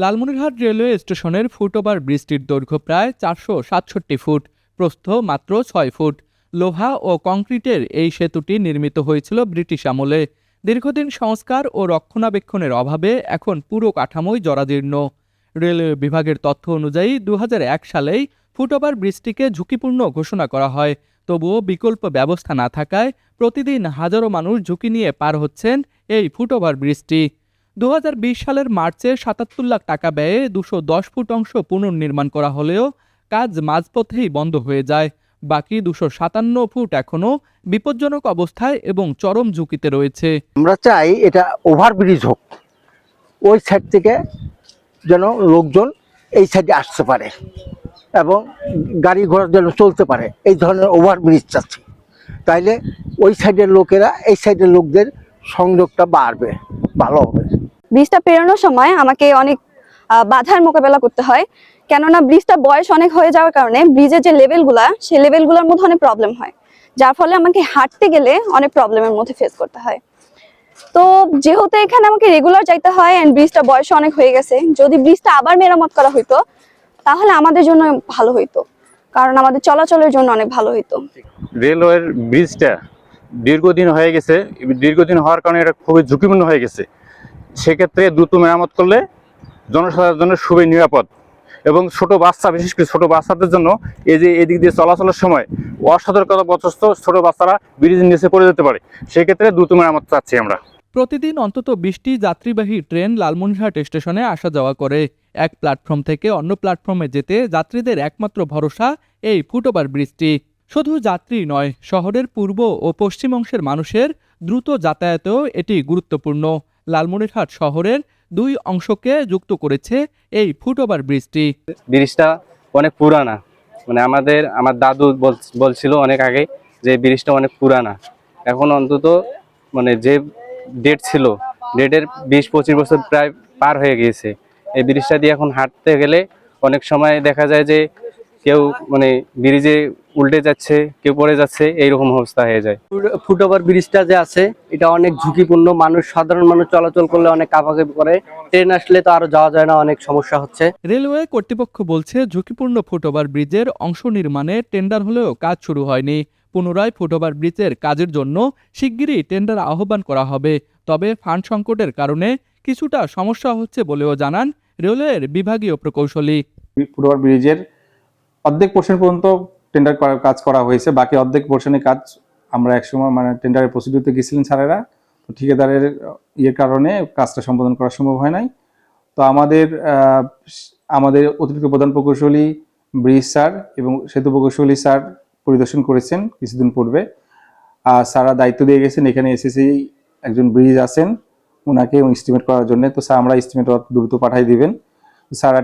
Lalmonirhat railway স্টেশনের foot over ব্রিজটির দৈর্ঘ্য প্রায় 467 ফুট, প্রস্থ মাত্র 6 ফুট। লোহা ও কংক্রিটের এই সেতুটি নির্মিত হয়েছিল ব্রিটিশ আমলে। দীর্ঘদিন সংস্কার ও রক্ষণাবেক্ষণের অভাবে এখন পুরো কাঠামোই জরাজীর্ণ। রেলওয়ে বিভাগের তথ্য অনুযায়ী 2001 সালেই ফুটওভার ব্রিজটিকে ঝুঁকিপূর্ণ ঘোষণা করা হয়। তবুও বিকল্প ব্যবস্থা না থাকায় প্রতিদিন হাজারো মানুষ ঝুঁকি নিয়ে পার হচ্ছেন এই ফুটওভার ব্রিজটি। 2020 সালের মার্চে 77 লাখ টাকা ব্যয়ে 210 ফুট অংশ পুনর্নির্মাণ করা হলেও কাজ মাঝপথেই বন্ধ হয়ে যায়। বাকি 257 ফুট এখনও বিপজ্জনক অবস্থায় এবং চরম ঝুঁকিতে রয়েছে। আমরা চাই এটা ওভারব্রিজ হোক, ওই সাইড থেকে যেন লোকজন এই সাইডে আসতে পারে এবং গাড়ি ঘোড়া যেন চলতে পারে, এই ধরনের ওভারব্রিজ চাচ্ছি। তাইলে ওই সাইডের লোকেরা এই সাইডের লোকদের সংযোগটা বাড়বে, ভালো হবে। ব্রিজটা পেরোনোর সময় আমাকে অনেক বাধার মোকাবেলা করতে হয়, কেননা ব্রিজটা বয়স অনেক হয়ে যাওয়ার কারণে ব্রিজের যে লেভেলগুলা সেই লেভেলগুলোর মধ্যে অনেক প্রবলেম হয়, যার ফলে আমাকে হাঁটতে গেলে অনেক প্রবলেমের মধ্যে ফেস করতে হয়। তো যেহেতু এখানে আমাকে রেগুলার যাইতে হয় এন্ড ব্রিজটা বয়স অনেক হয়ে গেছে, যদি ব্রিজটা আবার মেরামত করা হইতো তাহলে আমাদের জন্য ভালো হইতো, কারণ আমাদের চলাচলের জন্য অনেক ভালো হইতো। রেলওয়ের ব্রিজটা দীর্ঘদিন হয়ে গেছে, দীর্ঘদিন হওয়ার কারণে এটা খুবই ঝুঁকিপূর্ণ হয়ে গেছে। সেক্ষেত্রে দ্রুত মেরামত করলে জনসাধারণের জন্য খুবই নিরাপদ এবং ছোট বাচ্চা, বিশেষ করে ছোট বাচ্চাদের জন্য এই যে এদিক দিয়ে চলাচলের সময় অসতর্কতাবশত ছোট বাচ্চারা ব্রিজের নিচে পড়ে যেতে পারে, সেক্ষেত্রে দ্রুত মেরামত চাচ্ছি আমরা। প্রতিদিন অন্তত 20টি যাত্রীবাহী ট্রেন লালমনিরহাট স্টেশনে আসা যাওয়া করে। এক প্ল্যাটফর্ম থেকে অন্য প্ল্যাটফর্মে যেতে যাত্রীদের একমাত্র ভরসা এই ফুটওভার ব্রিজটি। শুধু যাত্রী নয়, শহরের পূর্ব ও পশ্চিম অংশের মানুষের দ্রুত যাতায়াতেও এটি গুরুত্বপূর্ণ। লালমনিরহাট শহরের দুই অংশকে যুক্ত করেছে এই ফুটওভার ব্রিজটি। ব্রিজটা অনেক পুরানা, মানে আমার দাদু বলছিল অনেক আগে যে ব্রিজটা অনেক পুরানা। এখন অন্তত মানে যে ডেট ছিল, ডেটের 20-25 বছর প্রায় পার হয়ে গিয়েছে। এই ব্রিজটা দিয়ে এখন হাঁটতে গেলে অনেক সময় দেখা যায় যে কেউ মানে ব্রিজে উল্টে যাচ্ছে, কেউ পড়ে যাচ্ছে, এইরকম অবস্থা হয়ে যায়। ফুটওভার ব্রিজটা যে আছে এটা অনেক ঝুঁকিপূর্ণ, সাধারণ মানুষ চলাচল করলে অনেক কাঁপাকাঁপি করে, ট্রেন আসলে তো আরো যাওয়া যায় না, অনেক সমস্যা হচ্ছে। রেলওয়ে কর্তৃপক্ষ বলছে ঝুঁকিপূর্ণ ফুটওভার ব্রিজের অংশ নির্মাণে টেন্ডার হলেও কাজ শুরু হয়নি। পুনরায় ফুটওভার ব্রিজের কাজের জন্য শিগগিরই টেন্ডার আহ্বান করা হবে। তবে ফান্ড সংকটের কারণে কিছুটা সমস্যা হচ্ছে বলেও জানান রেলওয়ের বিভাগীয় প্রকৌশলী। ফুটওভার ব্রিজের অর্ধেক পোর্শন পর্যন্ত টেন্ডার কাজ করা হয়েছে, বাকি অর্ধেক পোর্শনের কাজ আমরা একসময় মানে টেন্ডারের প্রসিডিউরতে গেছিলেন স্যারেরা, তো ঠিকাদারের ইয়ের কারণে কাজটা সম্পাদন করা সম্ভব হয় নাই। তো আমাদের অতিরিক্ত প্রধান প্রকৌশলী ব্রিজ স্যার এবং সেতু প্রকৌশলী স্যার পরিদর্শন করেছেন কিছুদিন পূর্বে। আর স্যাররা দায়িত্ব দিয়ে গেছেন, এখানে এসএসসি একজন ব্রিজ আছেন ওনাকে এস্টিমেট করার জন্য। তো স্যার আমরা এস্টিমেট দ্রুত পাঠিয়ে দিবেন, স্যাররা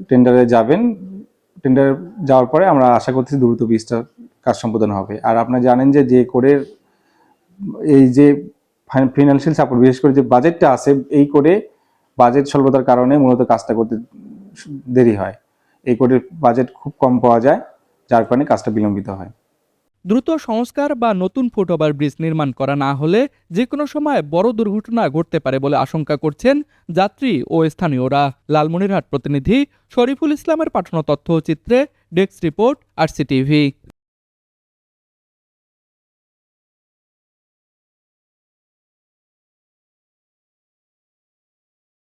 টেন্ডারে যাবেন। টেন্ডার যাওয়ার পরে আমরা আশা করতেছি দ্রুত ব্রিজটার কাজ সম্পাদন হবে। আর আপনারা জানেন যে করে এই যে ফিনান্সিয়াল সাপোর্ট, বিশেষ করে যে বাজেটটা আছে, এই করে বাজেট স্বল্পতার কারণে মূলত কাজটা করতে দেরি হয়। এই কোডের বাজেট খুব কম পাওয়া যায়, যার কারণে কাজটা বিলম্বিত হয়। দ্রুত সংস্কার বা নতুন ফুটওভার ব্রিজ নির্মাণ করা না হলে যে কোনো সময় বড় দুর্ঘটনা ঘটতে পারে বলে আশঙ্কা করছেন যাত্রী ও স্থানীয়রা। লালমনিরহাট প্রতিনিধি শরীফুল ইসলামের পাঠানো তথ্যচিত্রে ডেস্ক রিপোর্ট, RCTV।